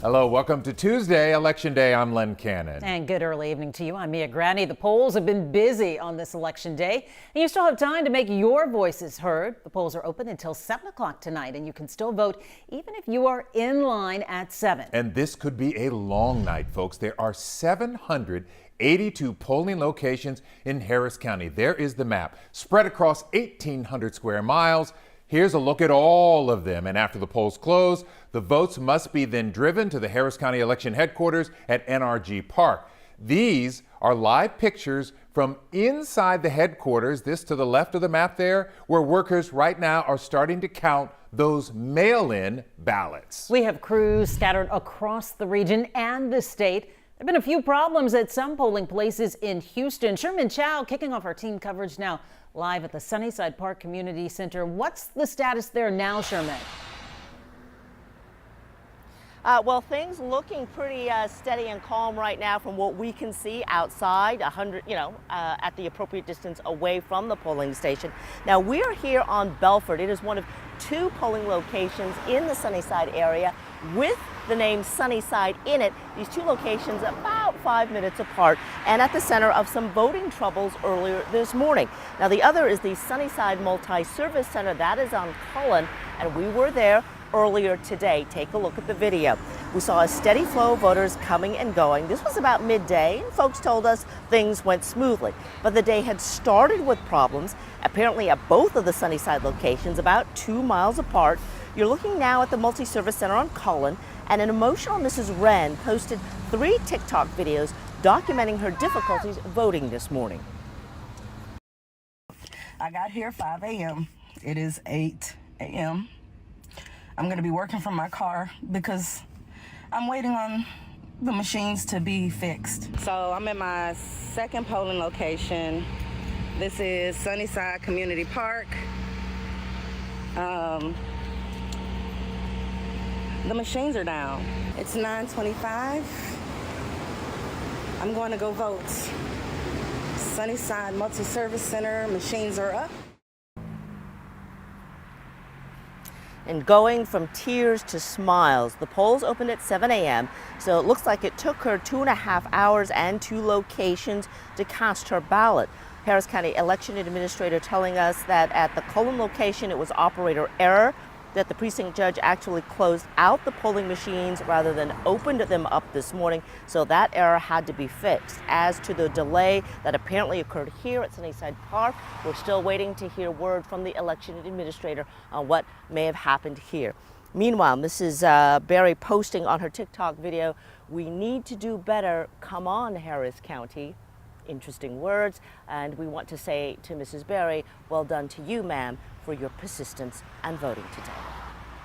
Hello, welcome to Tuesday, Election Day. I'm Len Cannon. And good early evening to you. I'm Mia Granny. The polls have been busy on this election day, and you still have time to make your voices heard. The polls are open until 7 o'clock tonight, and you can still vote even if you are in line at 7. And this could be a long night, folks. There are 782 polling locations in Harris County. There is the map, spread across 1,800 square miles. Here's a look at all of them. And after the polls close, the votes must be then driven to the Harris County election headquarters at NRG Park. These are live pictures from inside the headquarters, this to the left of the map there, where workers right now are starting to count those mail-in ballots. We have crews scattered across the region and the state. There have been a few problems at some polling places in Houston. Sherman Chow kicking off our team coverage now live at the Sunnyside Park Community Center. What's the status there now, Sherman? Well, things looking pretty steady and calm right now from what we can see outside, at the appropriate distance away from the polling station. Now, we're here on Belford. It is one of 2 polling locations in the Sunnyside area with the name Sunnyside in it. These 2 locations about 5 minutes apart and at the center of some voting troubles earlier this morning. Now, the other is the Sunnyside Multi-Service Center. That is on Cullen, and we were there earlier today. Take a look at the video. We saw a steady flow of voters coming and going. This was about midday, and folks told us things went smoothly. But the day had started with problems, apparently at both of the Sunnyside locations, about 2 miles apart. You're looking now at the Multi-Service Center on Cullen, and an emotional Mrs. Wren posted 3 TikTok videos documenting her difficulties voting this morning. I got here 5 a.m. It is 8 a.m. I'm going to be working from my car because I'm waiting on the machines to be fixed. So I'm at my second polling location. This is Sunnyside Community Park. The machines are down. It's 9:25. I'm going to go vote. Sunnyside Multi-Service Center, machines are up. And going from tears to smiles. The polls opened at 7 a.m., so it looks like it took her 2.5 hours and 2 locations to cast her ballot. Harris County Election Administrator telling us that at the Cullen location it was operator error, that the precinct judge actually closed out the polling machines rather than opened them up this morning, so that error had to be fixed. As to the delay that apparently occurred here at Sunnyside Park, we're still waiting to hear word from the election administrator on what may have happened here. Meanwhile, Mrs. Berry posting on her TikTok video, "We need to do better. Come on, Harris County." Interesting words, and we want to say to Mrs. Berry, well done to you, ma'am, for your persistence and voting today.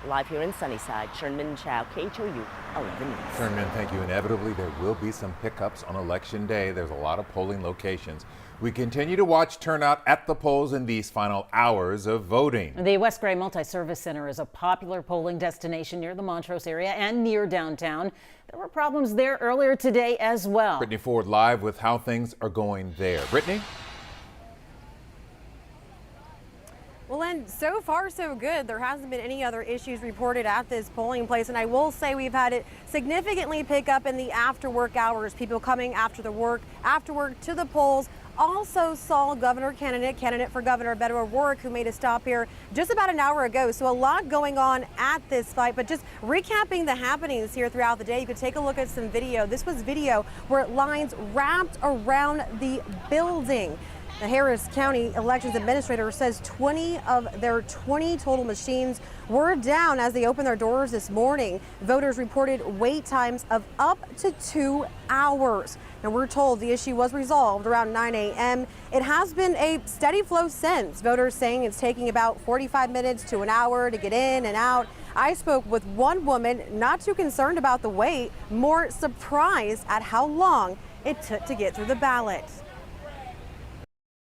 Live here in Sunnyside, Sherman Chow, KHOU 11 News. Sherman, thank you. Inevitably, there will be some hiccups on Election Day. There's a lot of polling locations. We continue to watch turnout at the polls in these final hours of voting. The West Gray Multi-Service Center is a popular polling destination near the Montrose area and near downtown. There were problems there earlier today as well. Brittany Ford live with how things are going there. Brittany? Well, and so far so good. There hasn't been any other issues reported at this polling place, and I will say we've had it significantly pick up in the after work hours. People coming after work to the polls. Also saw candidate for governor Beto O'Rourke, who made a stop here just about an hour ago. So a lot going on at this fight, but just recapping the happenings here throughout the day, you could take a look at some video. This was video where lines wrapped around the building. The Harris County Elections Administrator says 20 of their 20 total machines were down as they opened their doors this morning. Voters reported wait times of up to 2 hours. And we're told the issue was resolved around 9 a.m. It has been a steady flow since. Voters saying it's taking about 45 minutes to an hour to get in and out. I spoke with one woman not too concerned about the wait, more surprised at how long it took to get through the ballot.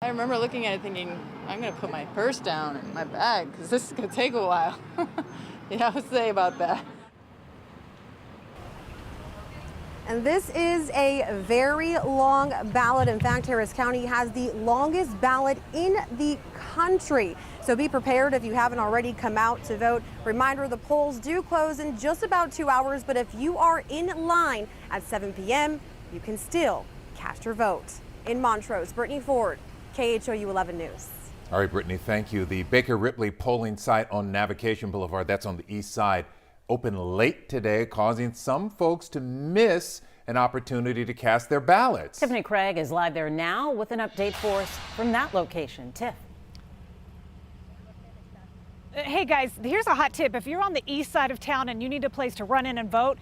I remember looking at it thinking, I'm going to put my purse down in my bag because this is going to take a while. Yeah, I would say about that. And this is a very long ballot. In fact, Harris County has the longest ballot in the country. So be prepared if you haven't already come out to vote. Reminder, the polls do close in just about 2 hours, but if you are in line at 7 p.m., you can still cast your vote. In Montrose, Brittany Ford, KHOU 11 News. All right, Brittany, thank you. The Baker Ripley polling site on Navigation Boulevard, that's on the east side, opened late today, causing some folks to miss an opportunity to cast their ballots. Tiffany Craig is live there now with an update for us from that location. Tiff. Hey guys, here's a hot tip. If you're on the east side of town and you need a place to run in and vote,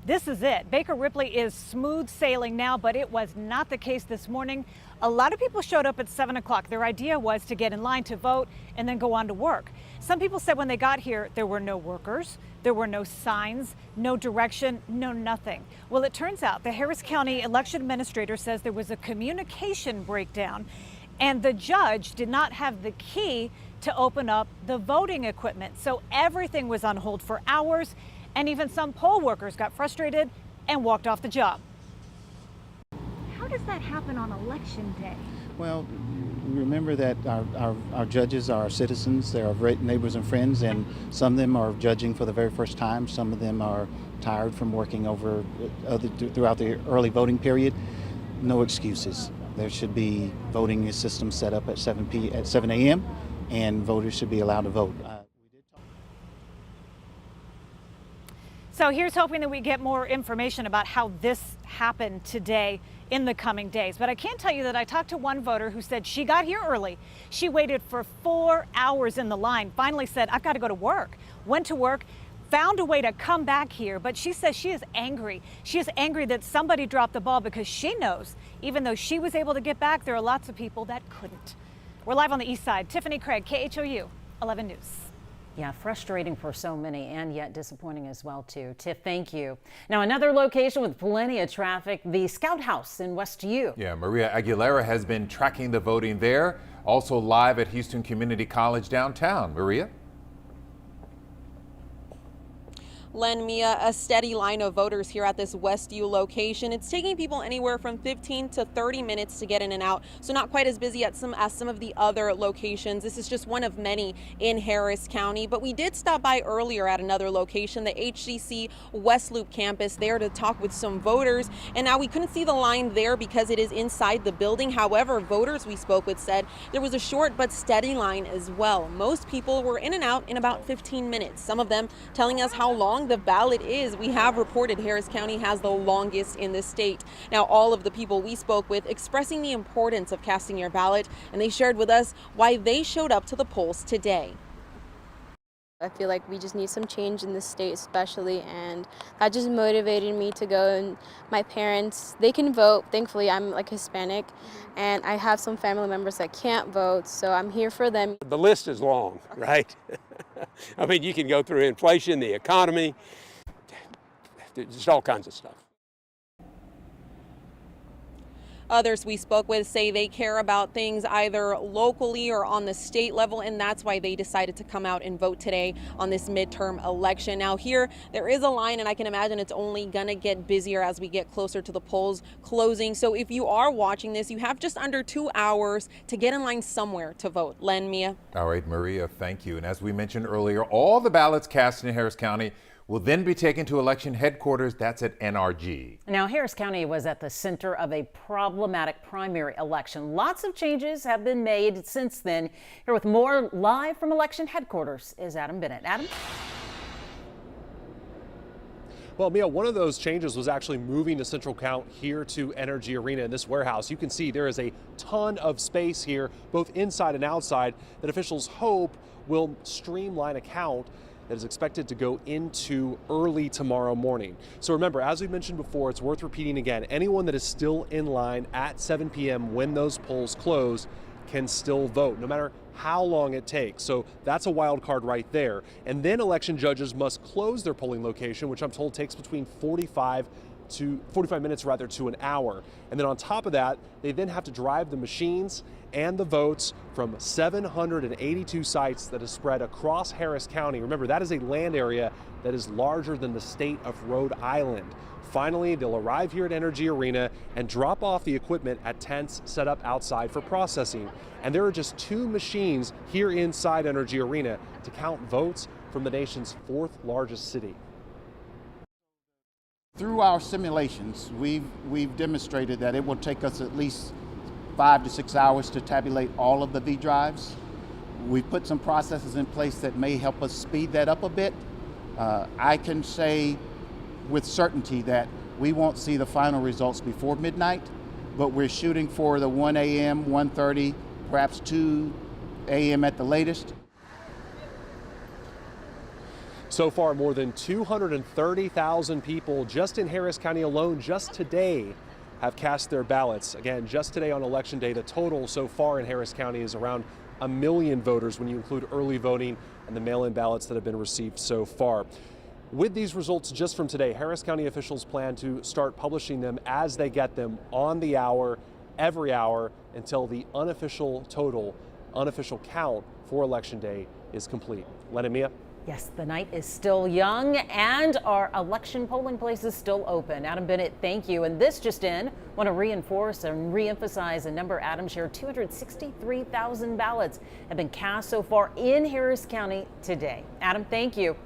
this is it. Baker Ripley is smooth sailing now, but it was not the case this morning. A lot of people showed up at 7 o'clock. Their idea was to get in line to vote and then go on to work. Some people said when they got here, there were no workers, there were no signs, no direction, no nothing. Well, it turns out the Harris County election administrator says there was a communication breakdown and the judge did not have the key to open up the voting equipment. So everything was on hold for hours, and even some poll workers got frustrated and walked off the job. How does that happen on election day? Well, remember that our judges are our citizens. They're our great neighbors and friends, and some of them are judging for the very first time. Some of them are tired from working throughout the early voting period. No excuses. There should be voting systems set up at 7 a.m. and voters should be allowed to vote. So here's hoping that we get more information about how this happened today in the coming days. But I can tell you that I talked to one voter who said she got here early. She waited for 4 hours in the line, finally said, I've got to go to work. Went to work, found a way to come back here, but she says she is angry. She is angry that somebody dropped the ball because she knows even though she was able to get back, there are lots of people that couldn't. We're live on the east side. Tiffany Craig, KHOU 11 News. Yeah, frustrating for so many and yet disappointing as well, too. Tiff, thank you. Now, another location with plenty of traffic, the Scout House in West U. Yeah, Maria Aguilera has been tracking the voting there. Also live at Houston Community College downtown. Maria? Len, Mia, a steady line of voters here at this West U location. It's taking people anywhere from 15 to 30 minutes to get in and out, so not quite as busy as some of the other locations. This is just one of many in Harris County, but we did stop by earlier at another location, the HCC West Loop campus, there to talk with some voters. And now we couldn't see the line there because it is inside the building. However, voters we spoke with said there was a short but steady line as well. Most people were in and out in about 15 minutes. Some of them telling us how long the ballot is. We have reported Harris County has the longest in the state. Now, all of the people we spoke with expressing the importance of casting your ballot, and they shared with us why they showed up to the polls today. I feel like we just need some change in the state especially, and that just motivated me to go. And my parents, they can vote. Thankfully, I'm like Hispanic, and I have some family members that can't vote, so I'm here for them. The list is long, right? I mean, you can go through inflation, the economy, just all kinds of stuff. Others we spoke with say they care about things either locally or on the state level, and that's why they decided to come out and vote today on this midterm election. Now here, there is a line, and I can imagine it's only gonna get busier as we get closer to the polls closing. So if you are watching this, you have just under 2 hours to get in line somewhere to vote. Len, Mia. All right, Maria, thank you. And as we mentioned earlier, all the ballots cast in Harris County will then be taken to election headquarters. That's at NRG. Now, Harris County was at the center of a problematic primary election. Lots of changes have been made since then. Here with more live from election headquarters is Adam Bennett. Adam? Well, Mia, one of those changes was actually moving the central count here to Energy Arena in this warehouse. You can see there is a ton of space here, both inside and outside, that officials hope will streamline a count that is expected to go into early tomorrow morning. So remember, as we mentioned before, it's worth repeating again, anyone that is still in line at 7 p.m. when those polls close can still vote, no matter how long it takes. So that's a wild card right there. And then election judges must close their polling location, which I'm told takes between 45 minutes rather to an hour. And then on top of that, they then have to drive the machines and the votes from 782 sites that is spread across Harris County. Remember, that is a land area that is larger than the state of Rhode Island. Finally, they'll arrive here at Energy Arena and drop off the equipment at tents set up outside for processing. And there are just 2 machines here inside Energy Arena to count votes from the nation's 4th largest city. Through our simulations, we've demonstrated that it will take us at least 5 to 6 hours to tabulate all of the V drives. We've put some processes in place that may help us speed that up a bit. I can say with certainty that we won't see the final results before midnight, but we're shooting for the 1 a.m., 1:30, perhaps 2 a.m. at the latest. So far, more than 230,000 people just in Harris County alone just today have cast their ballots. Again, just today on Election Day, the total so far in Harris County is around 1 million voters when you include early voting and the mail-in ballots that have been received so far. With these results just from today, Harris County officials plan to start publishing them as they get them on the hour, every hour, until the unofficial count for Election Day is complete. Len and Mia? Yes, the night is still young and our election polling place is still open. Adam Bennett, thank you. And this just in, want to reinforce and reemphasize a number Adam shared. 263,000 ballots have been cast so far in Harris County today. Adam, thank you.